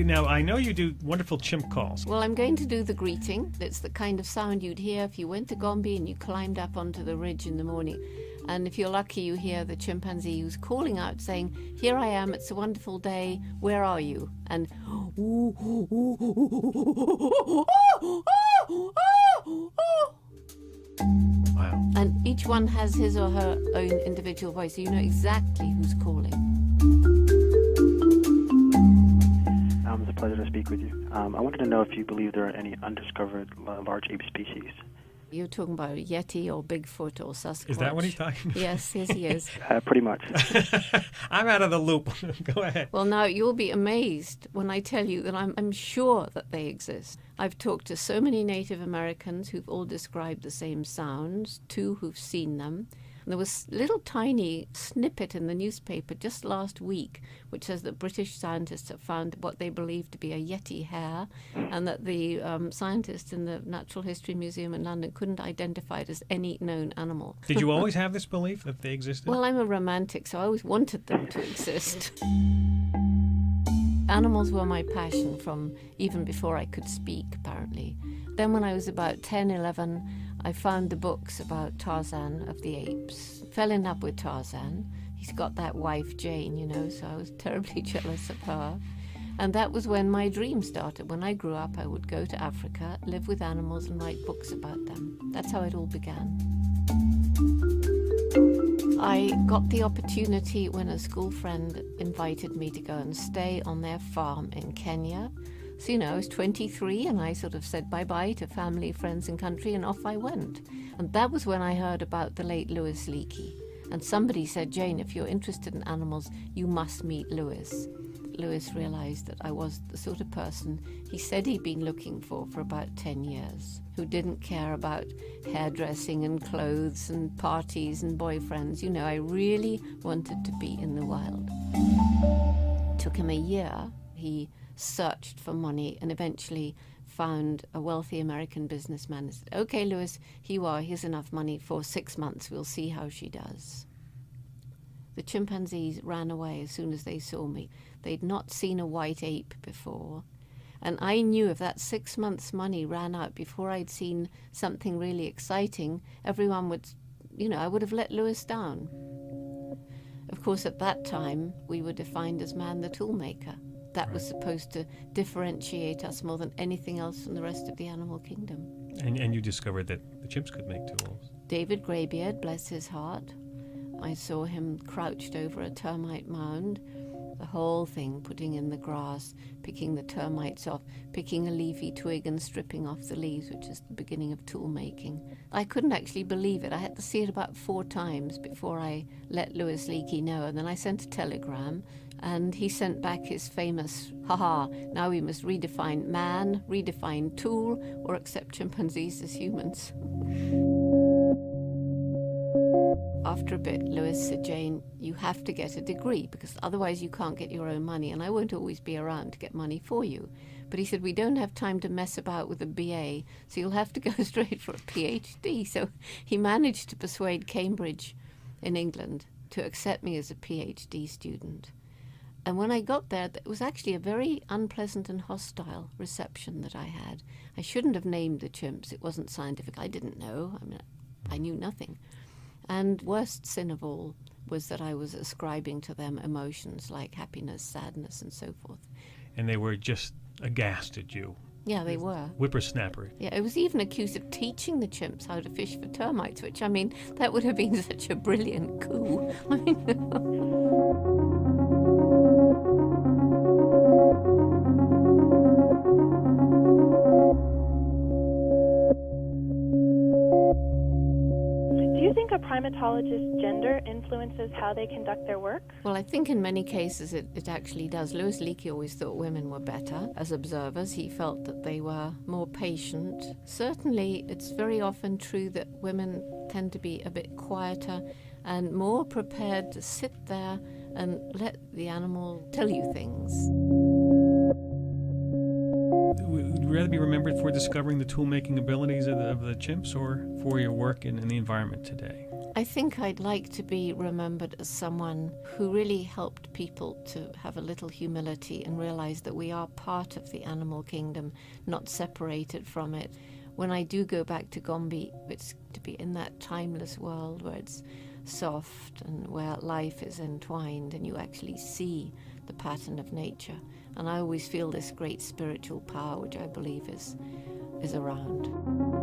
Now, I know you do wonderful chimp calls. Well, I'm going to do the greeting. It's the kind of sound you'd hear if you went to Gombe and you climbed up onto the ridge in the morning. And if you're lucky, you hear the chimpanzee who's calling out saying, "Here I am, it's a wonderful day, where are you?" And Wow. and each one has his or her own individual voice, so you know exactly who's calling. It's a pleasure to speak with you. I wanted to know if you believe there are any undiscovered large ape species. You're talking about Yeti or Bigfoot or Sasquatch. Is that what he's talking about? Yes, he is. Pretty much. I'm out of the loop. Go ahead. Well, now, you'll be amazed when I tell you that I'm sure that they exist. I've talked to so many Native Americans who've all described the same sounds, 2 who've seen them. And there was a little tiny snippet in the newspaper just last week which says that British scientists have found what they believe to be a Yeti hair, and that the scientists in the Natural History Museum in London couldn't identify it as any known animal. Did you always have this belief that they existed? Well, I'm a romantic, so I always wanted them to exist. Animals were my passion from even before I could speak, apparently. Then when I was about 10, 11, I found the books about Tarzan of the Apes. Fell in love with Tarzan. He's got that wife, Jane, you know, so I was terribly jealous of her. And that was when my dream started. When I grew up, I would go to Africa, live with animals, and write books about them. That's how it all began. I got the opportunity when a school friend invited me to go and stay on their farm in Kenya. So, you know, I was 23 and I sort of said bye-bye to family, friends and country, and off I went. And that was when I heard about the late Louis Leakey. And somebody said, "Jane, if you're interested in animals, you must meet Louis." Louis realized that I was the sort of person he said he'd been looking for about 10 years, who didn't care about hairdressing and clothes and parties and boyfriends. You know, I really wanted to be in the wild. It took him a year. He searched for money and eventually found a wealthy American businessman and said, "Okay, Louis, here you are. Here's enough money for 6 months. We'll see how she does." The chimpanzees ran away as soon as they saw me. They'd not seen a white ape before. And I knew if that 6 months' money ran out before I'd seen something really exciting, everyone would, you know, I would have let Louis down. Of course, at that time, we were defined as man the toolmaker. That was supposed to differentiate us more than anything else from the rest of the animal kingdom. And you discovered that the chimps could make tools. David Greybeard, bless his heart, I saw him crouched over a termite mound, the whole thing, putting in the grass, picking the termites off, picking a leafy twig and stripping off the leaves, which is the beginning of tool making. I couldn't actually believe it. I had to see it about 4 times before I let Louis Leakey know, and then I sent a telegram, and he sent back his famous, "Haha, now we must redefine man, redefine tool, or accept chimpanzees as humans." After a bit, Louis said, "Jane, you have to get a degree because otherwise you can't get your own money, and I won't always be around to get money for you." But he said, "We don't have time to mess about with a BA, so you'll have to go straight for a PhD." So he managed to persuade Cambridge in England to accept me as a PhD student. And when I got there, it was actually a very unpleasant and hostile reception that I had. I shouldn't have named the chimps. It wasn't scientific. I didn't know. I mean, I knew nothing. And worst sin of all was that I was ascribing to them emotions like happiness, sadness, and so forth. And they were just aghast at you. Yeah, they were. Whippersnapper. Yeah, I was even accused of teaching the chimps how to fish for termites, which, I mean, that would have been such a brilliant coup. I mean, A primatologist's gender influences how they conduct their work? Well, I think in many cases it actually does. Louis Leakey always thought women were better as observers. He felt that they were more patient. Certainly, it's very often true that women tend to be a bit quieter and more prepared to sit there and let the animal tell you things. Would you rather be remembered for discovering the tool-making abilities of the chimps or for your work in the environment today? I think I'd like to be remembered as someone who really helped people to have a little humility and realize that we are part of the animal kingdom, not separated from it. When I do go back to Gombe, it's to be in that timeless world where it's soft and where life is entwined and you actually see the pattern of nature. And I always feel this great spiritual power, which I believe is around.